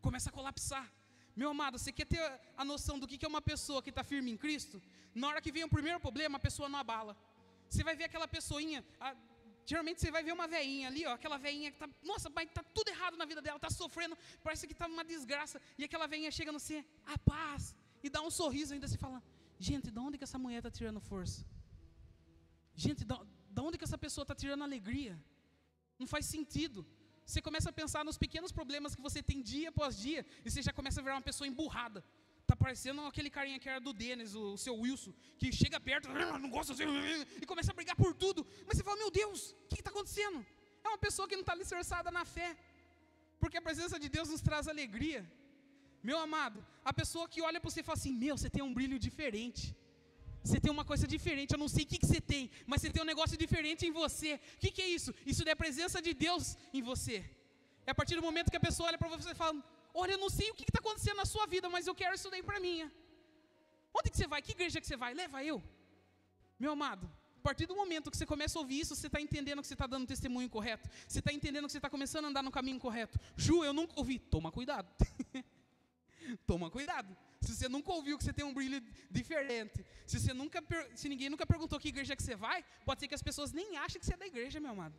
Começa a colapsar. Meu amado, você quer ter a noção do que é uma pessoa que está firme em Cristo? Na hora que vem o primeiro problema, a pessoa não abala. Você vai ver aquela pessoinha, geralmente você vai ver uma veinha ali, aquela veinha que está, nossa, mas está tudo errado na vida dela, está sofrendo, parece que está uma desgraça, e aquela veinha chega no você, a paz, e dá um sorriso ainda, se fala, gente, de onde que essa mulher está tirando força? Gente, de onde que essa pessoa está tirando alegria? Não faz sentido. Você começa a pensar nos pequenos problemas que você tem dia após dia, e você já começa a virar uma pessoa emburrada. Está parecendo aquele carinha que era do Denis, o seu Wilson, que chega perto, não gosta assim, e começa a brigar por tudo. Mas você fala, meu Deus, o que está acontecendo? É uma pessoa que não está alicerçada na fé. Porque a presença de Deus nos traz alegria. Meu amado, a pessoa que olha para você e fala assim, meu, você tem um brilho diferente. Você tem uma coisa diferente, eu não sei o que você tem, mas você tem um negócio diferente em você. O que é isso? Isso é a presença de Deus em você. É a partir do momento que a pessoa olha para você e fala, olha, eu não sei o que está acontecendo na sua vida, mas eu quero isso daí para mim. Onde que você vai? Que igreja que você vai? Leva eu. Meu amado, a partir do momento que você começa a ouvir isso, você está entendendo que você está dando testemunho correto. Você está entendendo que você está começando a andar no caminho correto. Ju, eu nunca ouvi. Toma cuidado. Toma cuidado. Se você nunca ouviu que você tem um brilho diferente, se ninguém nunca perguntou que igreja que você vai, pode ser que as pessoas nem achem que você é da igreja, meu amado.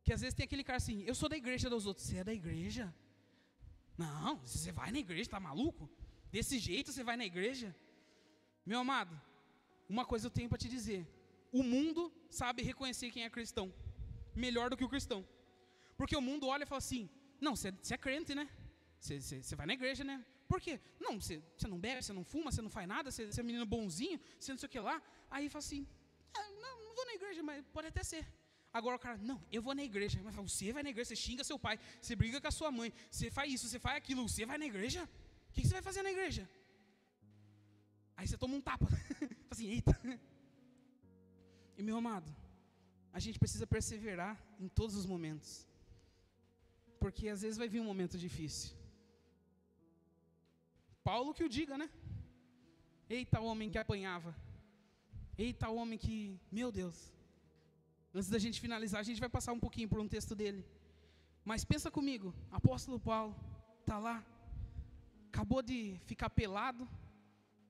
Que às vezes tem aquele cara assim, eu sou da igreja dos outros. Você é da igreja? Não, você vai na igreja, tá maluco? Desse jeito você vai na igreja? Meu amado, uma coisa eu tenho para te dizer. O mundo sabe reconhecer quem é cristão melhor do que o cristão. Porque o mundo olha e fala assim, não, você é crente, né? Você vai na igreja, né? Por quê? Não, você não bebe, você não fuma, você não faz nada, você é um menino bonzinho, você não sei o que lá. Aí fala assim, não vou na igreja, mas pode até ser. Agora o cara, não, eu vou na igreja. Mas você vai na igreja, você xinga seu pai, você briga com a sua mãe, você faz isso, você faz aquilo, você vai na igreja? O que você vai fazer na igreja? Aí você toma um tapa. Fala assim, eita. E meu amado, a gente precisa perseverar em todos os momentos. Porque às vezes vai vir um momento difícil. Paulo que o diga, né? Eita, o homem que apanhava. Eita, o homem que, meu Deus. Antes da gente finalizar, a gente vai passar um pouquinho por um texto dele. Mas pensa comigo, apóstolo Paulo está lá, acabou de ficar pelado,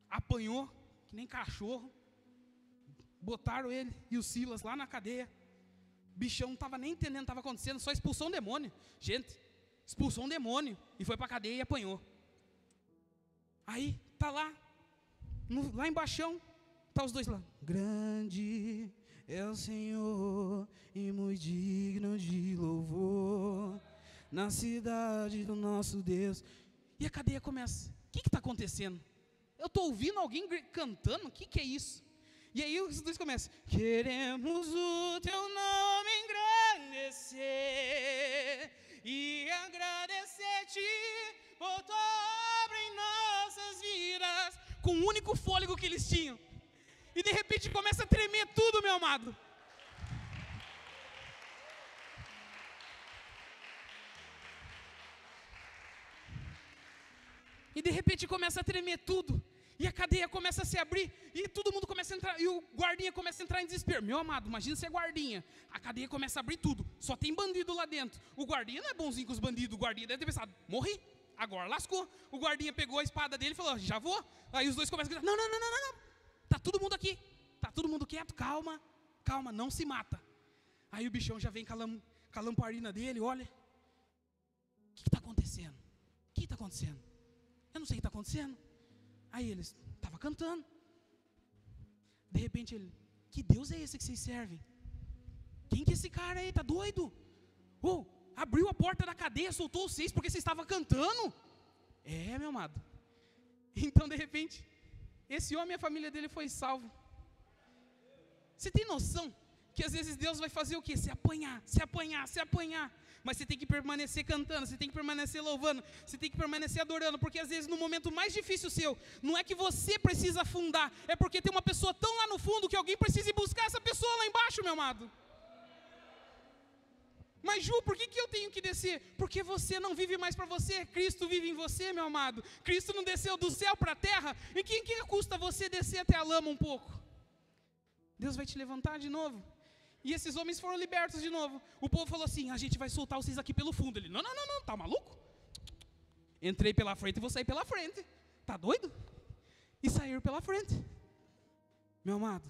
apanhou, que nem cachorro, botaram ele e o Silas lá na cadeia. O bichão não estava nem entendendo o que estava acontecendo, só expulsou um demônio. Gente, expulsou um demônio e foi para a cadeia e apanhou. Aí, tá lá embaixo, tá os dois lá. Grande é o Senhor e muito digno de louvor na cidade do nosso Deus. E a cadeia começa. O que está acontecendo? Eu estou ouvindo alguém cantando? O que é isso? E aí os dois começam. Queremos o teu nome engrandecer e agradecer-te por tua obra em nossas vidas. Com o único fôlego que eles tinham. E de repente começa a tremer tudo, meu amado. E de repente começa a tremer tudo. E a cadeia começa a se abrir. E todo mundo começa a entrar. E o guardinha começa a entrar em desespero. Meu amado, imagina ser guardinha. A cadeia começa a abrir tudo. Só tem bandido lá dentro. O guardinha não é bonzinho com os bandidos. O guardinha deve ter pensado, morri. Agora lascou. O guardinha pegou a espada dele e falou, já vou. Aí os dois começam a gritar, não. Tá todo mundo aqui. Tá todo mundo quieto, calma, não se mata. Aí o bichão já vem com a lamparina dele, olha. O que está acontecendo? O que está acontecendo? Eu não sei o que está acontecendo. Aí eles, estava cantando. De repente ele, que Deus é esse que vocês servem? Quem que é esse cara aí? Tá doido? Abriu a porta da cadeia, soltou vocês porque vocês estavam cantando? É, meu amado. Então de repente, esse homem e a família dele foi salvo. Você tem noção que às vezes Deus vai fazer o quê? Se apanhar. Mas você tem que permanecer cantando, você tem que permanecer louvando, você tem que permanecer adorando, porque às vezes no momento mais difícil seu, não é que você precisa afundar, é porque tem uma pessoa tão lá no fundo que alguém precisa ir buscar essa pessoa lá embaixo, meu amado. Mas Ju, por que eu tenho que descer? Porque você não vive mais para você, Cristo vive em você, meu amado. Cristo não desceu do céu para a terra, e que custa você descer até a lama um pouco? Deus vai te levantar de novo. E esses homens foram libertos de novo. O povo falou assim, a gente vai soltar vocês aqui pelo fundo. Ele, não, tá maluco? Entrei pela frente e vou sair pela frente. Tá doido? E saíram pela frente. Meu amado,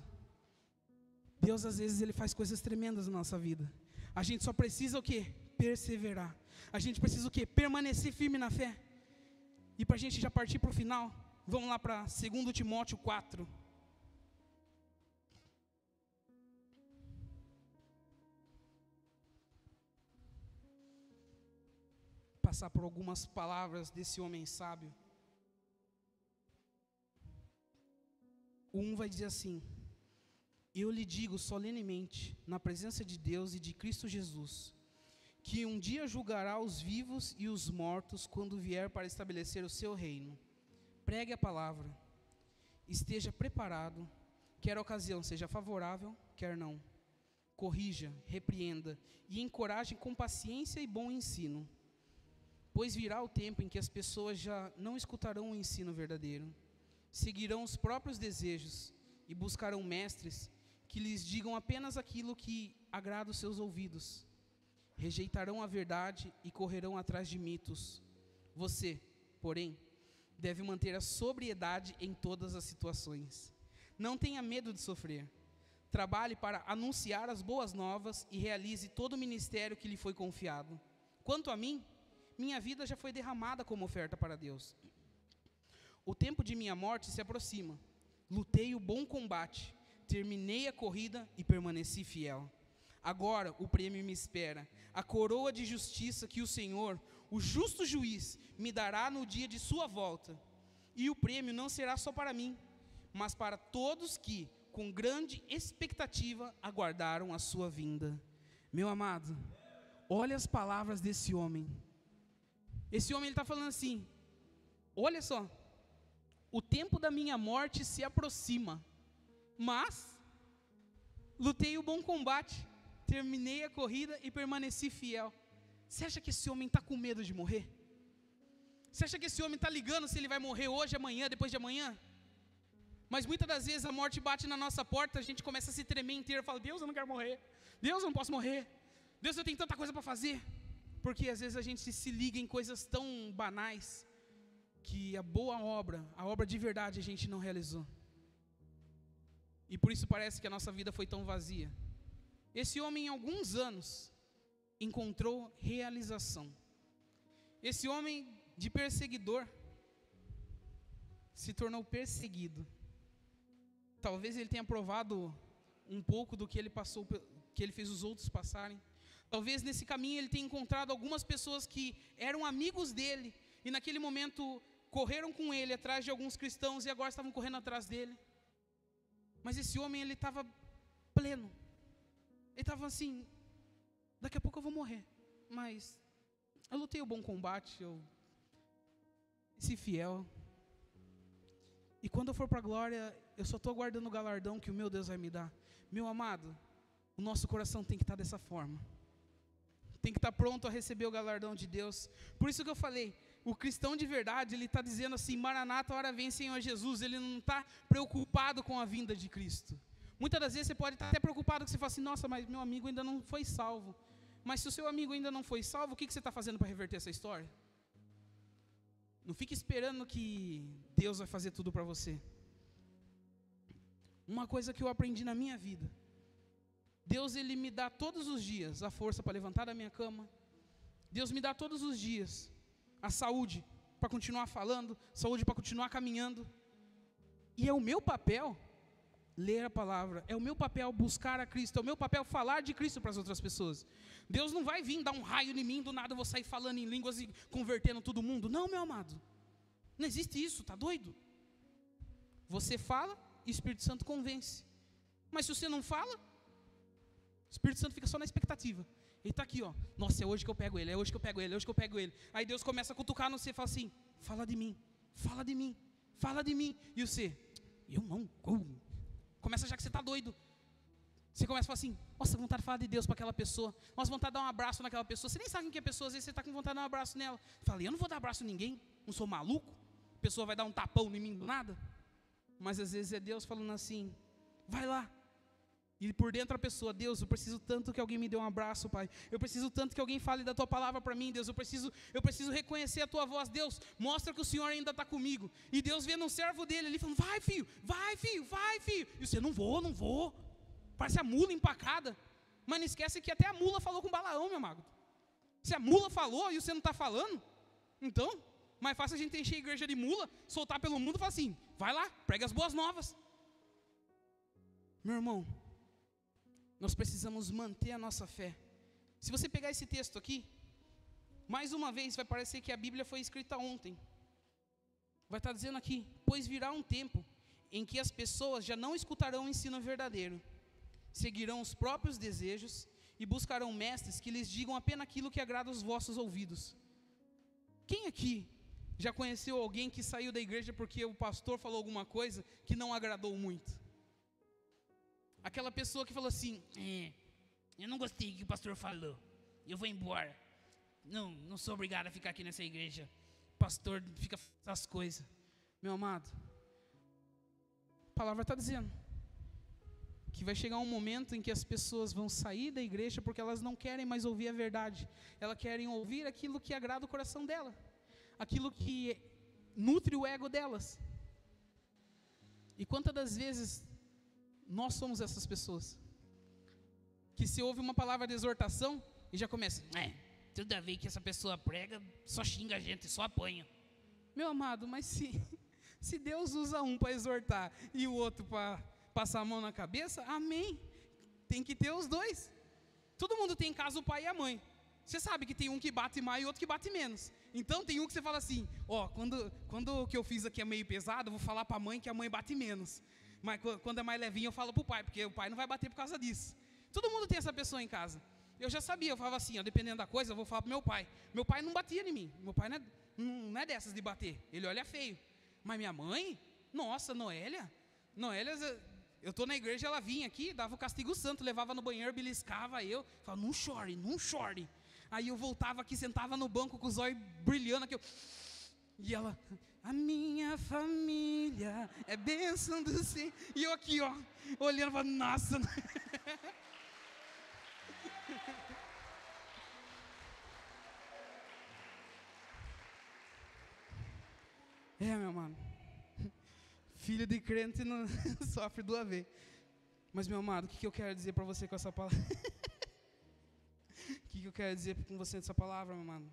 Deus às vezes Ele faz coisas tremendas na nossa vida. A gente só precisa o quê? Perseverar. A gente precisa o quê? Permanecer firme na fé. E para a gente já partir para o final, vamos lá para 2 Timóteo 4. Passar por algumas palavras desse homem sábio. Vai dizer assim: eu lhe digo solenemente, na presença de Deus e de Cristo Jesus, que um dia julgará os vivos e os mortos quando vier para estabelecer o seu reino. Pregue a palavra, esteja preparado, quer a ocasião seja favorável, quer não. Corrija, repreenda e encoraje com paciência e bom ensino. Pois virá o tempo em que as pessoas já não escutarão o ensino verdadeiro, seguirão os próprios desejos e buscarão mestres que lhes digam apenas aquilo que agrada os seus ouvidos. Rejeitarão a verdade e correrão atrás de mitos. Você, porém, deve manter a sobriedade em todas as situações. Não tenha medo de sofrer. Trabalhe para anunciar as boas novas e realize todo o ministério que lhe foi confiado. Quanto a mim, minha vida já foi derramada como oferta para Deus. O tempo de minha morte se aproxima. Lutei o bom combate, terminei a corrida e permaneci fiel. Agora o prêmio me espera, a coroa de justiça que o Senhor, o justo juiz, me dará no dia de sua volta. E o prêmio não será só para mim, mas para todos que, com grande expectativa, aguardaram a sua vinda. Meu amado, olha as palavras desse homem. Esse homem está falando assim, olha só, o tempo da minha morte se aproxima, mas lutei o bom combate, terminei a corrida e permaneci fiel. Você acha que esse homem está com medo de morrer? Você acha que esse homem está ligando se ele vai morrer hoje, amanhã, depois de amanhã? Mas muitas das vezes a morte bate na nossa porta, a gente começa a se tremer inteiro, fala, Deus, eu não quero morrer, Deus, eu não posso morrer, Deus, eu tenho tanta coisa para fazer. Porque às vezes a gente se liga em coisas tão banais, que a boa obra, a obra de verdade a gente não realizou. E por isso parece que a nossa vida foi tão vazia. Esse homem em alguns anos encontrou realização. Esse homem de perseguidor se tornou perseguido. Talvez ele tenha provado um pouco do que ele passou, que ele fez os outros passarem. Talvez nesse caminho ele tenha encontrado algumas pessoas que eram amigos dele e naquele momento correram com ele atrás de alguns cristãos e agora estavam correndo atrás dele. Mas esse homem, ele estava pleno. Ele estava assim, daqui a pouco eu vou morrer, mas eu lutei o bom combate, eu fui fiel. E quando eu for para a glória, eu só estou aguardando o galardão que o meu Deus vai me dar. Meu amado, o nosso coração tem que estar dessa forma. Tem que estar pronto a receber o galardão de Deus. Por isso que eu falei, o cristão de verdade, ele está dizendo assim, Maranata, hora vem Senhor Jesus. Ele não está preocupado com a vinda de Cristo. Muitas das vezes você pode estar até preocupado, que você fala assim, nossa, mas meu amigo ainda não foi salvo. Mas se o seu amigo ainda não foi salvo, o que você está fazendo para reverter essa história? Não fique esperando que Deus vai fazer tudo para você. Uma coisa que eu aprendi na minha vida, Deus, Ele me dá todos os dias a força para levantar da minha cama. Deus me dá todos os dias a saúde para continuar falando, saúde para continuar caminhando. E é o meu papel ler a palavra, é o meu papel buscar a Cristo, é o meu papel falar de Cristo para as outras pessoas. Deus não vai vir dar um raio em mim, do nada eu vou sair falando em línguas e convertendo todo mundo. Não, meu amado, não existe isso, está doido? Você fala e o Espírito Santo convence. Mas se você não fala, o Espírito Santo fica só na expectativa. Ele está aqui, ó. Nossa, é hoje que eu pego ele, é hoje que eu pego ele, é hoje que eu pego ele. Aí Deus começa a cutucar no você e fala assim: fala de mim, fala de mim, fala de mim. E você: eu não. Começa a achar que você está doido. Você começa a falar assim: nossa, vontade de falar de Deus para aquela pessoa. Nossa, vontade de dar um abraço naquela pessoa. Você nem sabe quem que é a pessoa, às vezes você está com vontade de dar um abraço nela. Fala: eu não vou dar abraço em ninguém, não sou maluco. A pessoa vai dar um tapão em mim do nada. Mas às vezes é Deus falando assim: vai lá. E por dentro a pessoa: Deus, eu preciso tanto que alguém me dê um abraço, Pai. Eu preciso tanto que alguém fale da Tua palavra para mim, Deus. Eu preciso reconhecer a Tua voz. Deus, mostra que o Senhor ainda está comigo. E Deus vendo um servo dele ali falando: vai filho, vai filho, vai filho. E você: não vou. Parece a mula empacada. Mas não esquece que até a mula falou com Balaão, meu amado. Se a mula falou e você não está falando, então, mais fácil a gente encher a igreja de mula, soltar pelo mundo e falar assim: vai lá, prega as boas novas. Meu irmão, nós precisamos manter a nossa fé. Se você pegar esse texto aqui, mais uma vez vai parecer que a Bíblia foi escrita ontem. Vai estar dizendo aqui: pois virá um tempo em que as pessoas já não escutarão o ensino verdadeiro, seguirão os próprios desejos e buscarão mestres que lhes digam apenas aquilo que agrada os vossos ouvidos. Quem aqui já conheceu alguém que saiu da igreja porque o pastor falou alguma coisa que não agradou muito? Aquela pessoa que falou assim: eu não gostei do que o pastor falou, eu vou embora. Não sou obrigado a ficar aqui nessa igreja. O pastor fica fazendo as coisas. Meu amado, a palavra está dizendo que vai chegar um momento em que as pessoas vão sair da igreja porque elas não querem mais ouvir a verdade. Elas querem ouvir aquilo que agrada o coração dela, aquilo que nutre o ego delas. E quantas das vezes nós somos essas pessoas que se ouve uma palavra de exortação e já começa: toda vez que essa pessoa prega, só xinga a gente, só apanha. Meu amado, mas se Deus usa um para exortar e o outro para passar a mão na cabeça, amém. Tem que ter os dois. Todo mundo tem em casa o pai e a mãe. Você sabe que tem um que bate mais e outro que bate menos. Então tem um que você fala assim: quando o que eu fiz aqui é meio pesado, eu vou falar para a mãe que a mãe bate menos. Mas quando é mais levinho eu falo para o pai, porque o pai não vai bater por causa disso. Todo mundo tem essa pessoa em casa. Eu já sabia, eu falava assim: dependendo da coisa, eu vou falar para meu pai. Meu pai não batia em mim. Meu pai não é dessas de bater. Ele olha feio. Mas minha mãe, nossa, Noélia, eu estou na igreja, ela vinha aqui, dava o castigo santo, levava no banheiro, beliscava eu, falava: não chore. Aí eu voltava aqui, sentava no banco com os olhos brilhando aqui, e ela: a minha família é bênção do Senhor. E eu aqui, ó, olhando, falando: nossa. Meu mano, filho de crente não sofre do AV. Mas, meu amado, o que eu quero dizer para você com essa palavra? O que eu quero dizer com você com essa palavra, meu amado?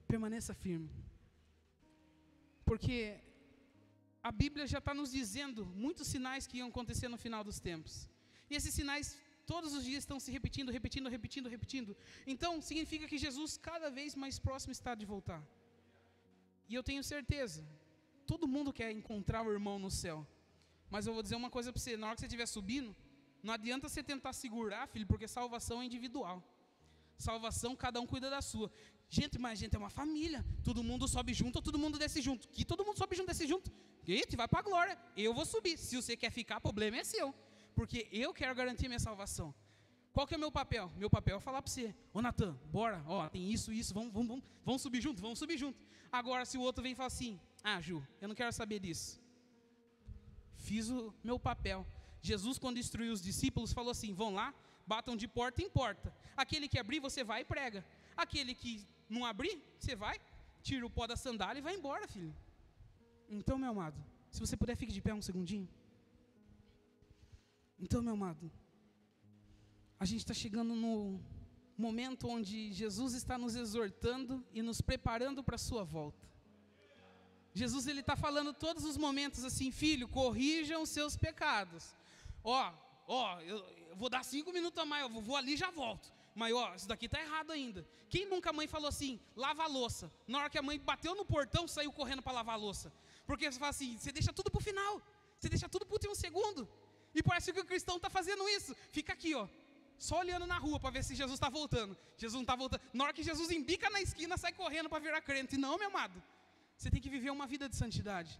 Permaneça firme. Porque a Bíblia já está nos dizendo muitos sinais que iam acontecer no final dos tempos. E esses sinais todos os dias estão se repetindo. Então significa que Jesus cada vez mais próximo está de voltar. E eu tenho certeza, todo mundo quer encontrar o irmão no céu. Mas eu vou dizer uma coisa para você: na hora que você estiver subindo, não adianta você tentar segurar, filho, porque salvação é individual. Salvação, cada um cuida da sua. Mas a gente é uma família. Todo mundo sobe junto ou todo mundo desce junto? Que todo mundo sobe junto, desce junto. Eita, vai para a glória. Eu vou subir. Se você quer ficar, o problema é seu. Porque eu quero garantir minha salvação. Qual que é o meu papel? Meu papel é falar para você: ô Natan, bora, tem isso, vamos subir junto. Agora se o outro vem e fala assim: Ju, eu não quero saber disso. Fiz o meu papel. Jesus, quando instruiu os discípulos, falou assim: vão lá, batam de porta em porta. Aquele que abrir, você vai e prega. Aquele que não abrir, você vai, tira o pó da sandália e vai embora, filho. Então, meu amado, se você puder, fique de pé um segundinho. Então, meu amado, a gente está chegando no momento onde Jesus está nos exortando e nos preparando para a sua volta. Jesus, ele está falando todos os momentos assim: filho, corrijam os seus pecados. Eu vou dar 5 minutos a mais, eu vou ali e já volto. Mas isso daqui está errado ainda. Quem nunca a mãe falou assim, lava a louça? Na hora que a mãe bateu no portão, saiu correndo para lavar a louça. Porque você fala assim, você deixa tudo para o final. Você deixa tudo para o último segundo. E parece que o cristão está fazendo isso. Fica aqui, só olhando na rua para ver se Jesus está voltando. Jesus não está voltando. Na hora que Jesus embica na esquina, sai correndo para virar crente. Não, meu amado. Você tem que viver uma vida de santidade.